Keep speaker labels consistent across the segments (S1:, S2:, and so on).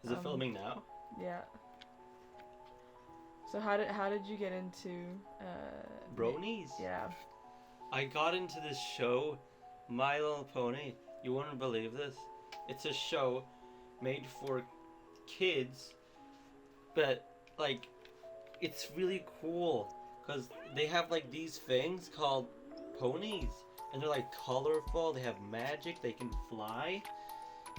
S1: Is it filming now?
S2: Yeah. So how did you get into
S1: Bronies?
S2: Yeah.
S1: I got into this show, My Little Pony. You wouldn't believe this. It's a show made for kids, but like it's really cool because they have like these things called ponies, and they're like colorful. They have magic. They can fly,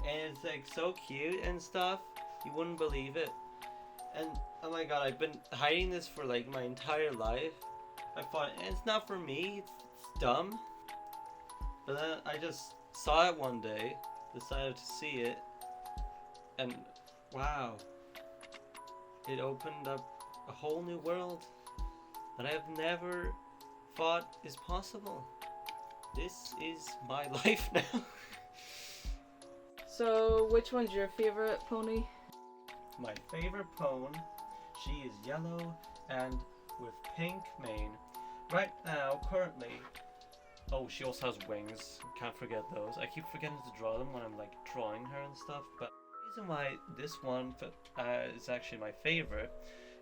S1: and it's like so cute and stuff. You wouldn't believe it. And oh my god, I've been hiding this for like my entire life. I thought it's not for me. It's dumb. But then I just saw it one day, decided to see it, and wow, it opened up a whole new world that I've never thought is possible. This is my life now.
S2: So which one's your favorite pony?
S1: My favorite pony, she is yellow and with pink mane. Right now, currently, oh, she also has wings. Can't forget those. I keep forgetting to draw them when I'm like drawing her and stuff. But the reason why this one is actually my favorite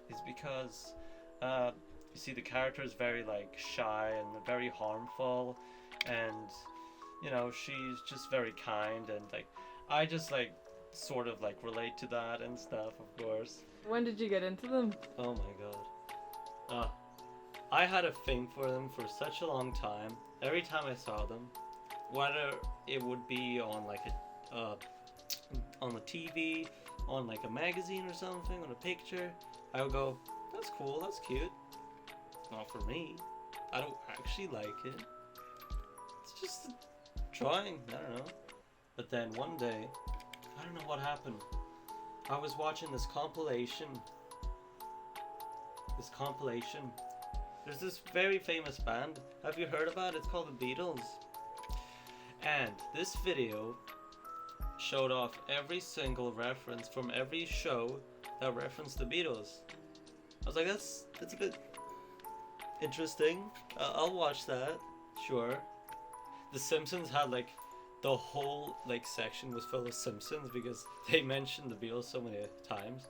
S1: is because you see the character is very like shy and very harmful, and you know she's just very kind, and like I just like sort of like relate to that and stuff, of course.
S2: When did you get into them?
S1: Oh my god. I had a thing for them for such a long time. Every time I saw them, whether it would be on like on the TV, on like a magazine or something, on a picture, I would go, "That's cool, that's cute." It's not for me. I don't actually like it. It's just trying. I don't know. But then one day, I don't know what happened. I was watching this compilation. There's this very famous band. Have you heard about it? It's called the Beatles. And this video showed off every single reference from every show that referenced the Beatles. I was like, that's a bit interesting. I'll watch that. Sure. The Simpsons had like the whole like section was full of Simpsons because they mentioned the Beatles so many times.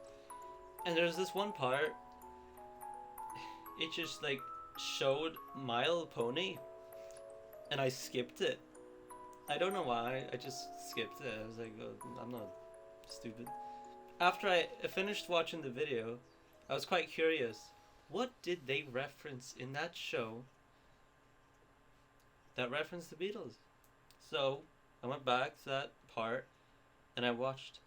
S1: And there's this one part, it just like showed My Little Pony, and I skipped it. I don't know why, I just skipped it. I was like, oh, I'm not stupid. After I finished watching the video, I was quite curious. What did they reference in that show that referenced the Beatles? So I went back to that part and I watched.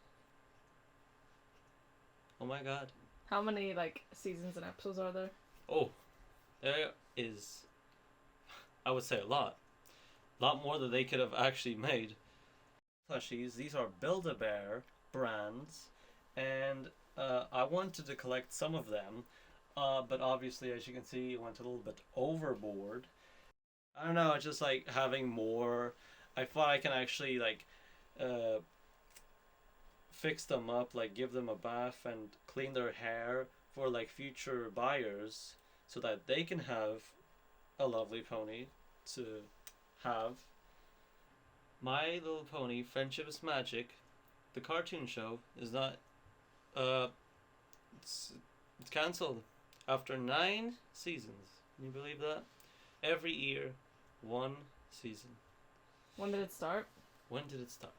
S1: Oh my god.
S2: How many like seasons and episodes are there?
S1: Oh, there is, I would say a lot. A lot more than they could have actually made. Plushies, these are Build-A-Bear brands, and I wanted to collect some of them, but obviously, as you can see, it went a little bit overboard. I don't know, just like having more. I thought I can actually like fix them up, like give them a bath and clean their hair for like future buyers, so that they can have a lovely pony to have. My Little Pony Friendship is Magic, the cartoon show, is not uh it's cancelled after 9 seasons. Can you believe that? Every year, one season.
S2: When did it start?
S1: When did it start?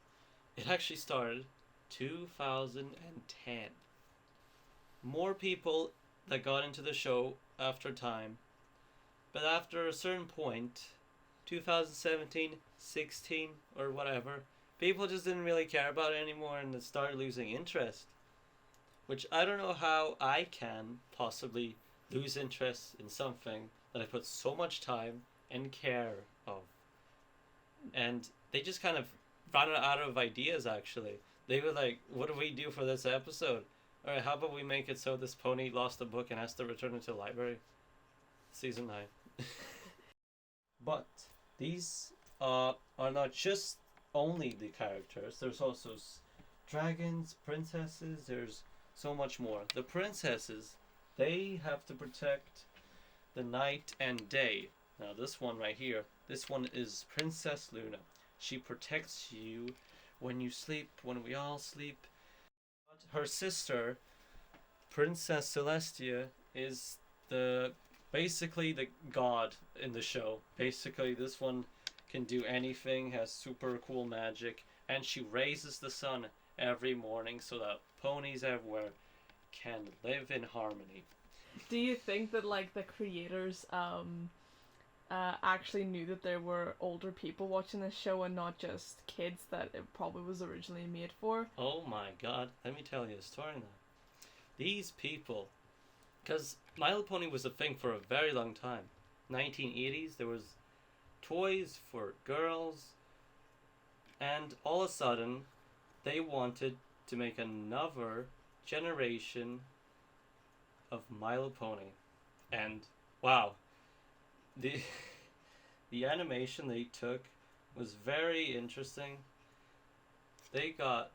S1: It actually started 2010. More people that got into the show after time, but after a certain point, 2017, 16, or whatever, people just didn't really care about it anymore and it started losing interest. Which I don't know how I can possibly lose interest in something that I put so much time and care of. And they just kind of ran out of ideas, actually. They were like, what do we do for this episode? Alright, how about we make it so this pony lost a book and has to return it to the library? Season 9. But these are not just only the characters. There's also dragons, princesses, there's so much more. The princesses, they have to protect the night and day. Now this one right here, this one is Princess Luna. She protects you when you sleep, when we all sleep. Her sister, Princess Celestia, is the basically the god in the show. Basically, this one can do anything, has super cool magic, and she raises the sun every morning so that ponies everywhere can live in harmony.
S2: Do you think that like the creators actually knew that there were older people watching this show and not just kids that it probably was originally made for?
S1: Oh my god, let me tell you a story now. These people, because My Little Pony was a thing for a very long time. 1980s, there was toys for girls, and all of a sudden, they wanted to make another generation of My Little Pony. And wow, the the animation they took was very interesting. They got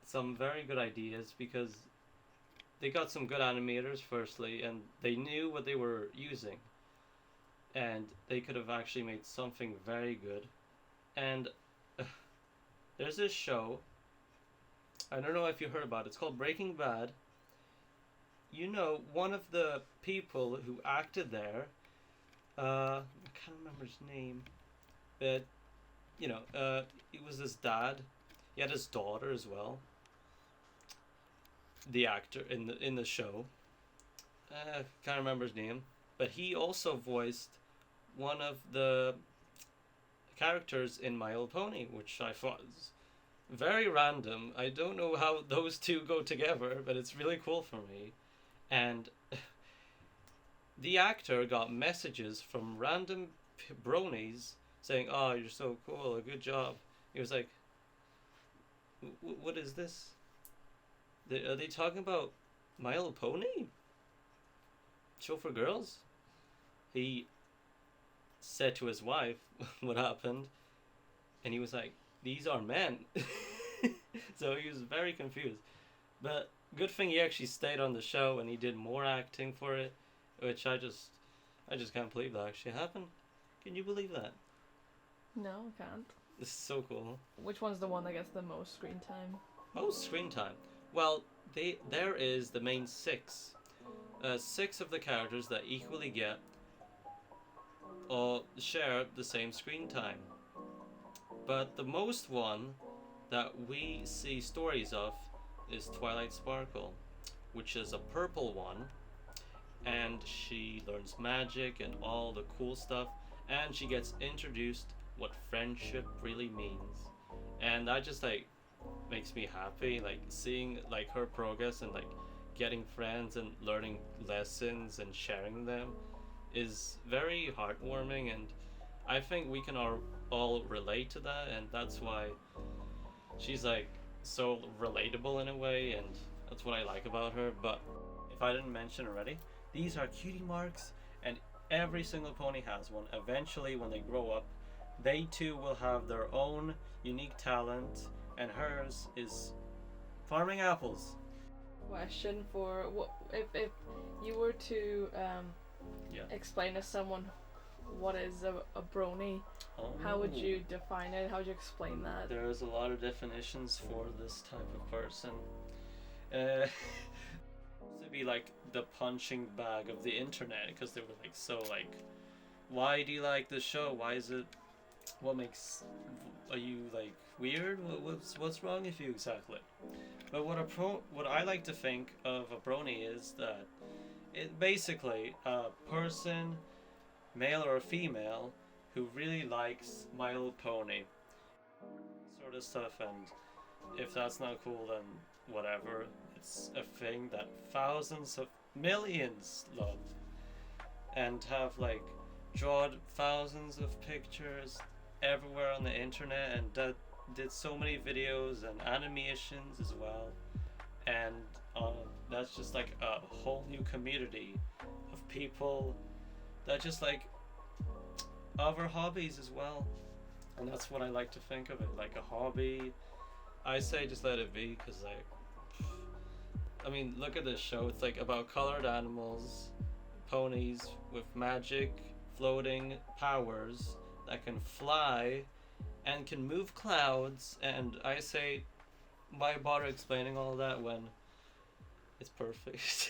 S1: some very good ideas because they got some good animators firstly, and they knew what they were using, and they could have actually made something very good. And there's this show, I don't know if you heard about it, it's called Breaking Bad. You know, one of the people who acted there, I can't remember his name, but it was his dad. He had his daughter as well. The actor in the show, can't remember his name, but he also voiced one of the characters in My Little Pony, which I thought was very random. I don't know how those two go together, but it's really cool for me. And the actor got messages from random bronies saying, "Oh, you're so cool, good job." He was like, "What is this? Are they talking about My Little Pony? Show for girls?" He said to his wife what happened, and he was like, "These are men." So he was very confused. But good thing he actually stayed on the show and he did more acting for it, which I just can't believe that actually happened. Can you believe that?
S2: No, I can't.
S1: This is so cool.
S2: Which one's the one that gets the most screen time?
S1: Most screen time. Well, there is the main six. Six of the characters that equally get or share the same screen time. But the most one that we see stories of is Twilight Sparkle, which is a purple one, and she learns magic and all the cool stuff, and she gets introduced what friendship really means. And that just makes me happy, seeing her progress and getting friends and learning lessons and sharing them is very heartwarming, and I think we can all relate to that, and that's why she's so relatable in a way, and that's what I like about her. But if I didn't mention already, these are cutie marks, and every single pony has one. Eventually, when they grow up, they too will have their own unique talent, and hers is farming apples.
S2: Question for what if you were to explain to someone what is a brony, how would you define it? How would you explain that?
S1: There's a lot of definitions for this type of person. To be the punching bag of the internet, because they were why do you like this show? Why is it? Are you weird? What's wrong with you exactly? But what I like to think of a brony is that it basically a person, male or female, who really likes My Little Pony sort of stuff, and if that's not cool, then whatever. It's a thing that thousands of millions love, and have drawn thousands of pictures everywhere on the internet, and that did so many videos and animations as well, and that's just a whole new community of people that just other hobbies as well, and that's what I like to think of it, a hobby. I say just let it be, because I mean, look at this show. It's about colored animals, ponies with magic, floating powers that can fly and can move clouds, and I say why bother explaining all that when it's perfect?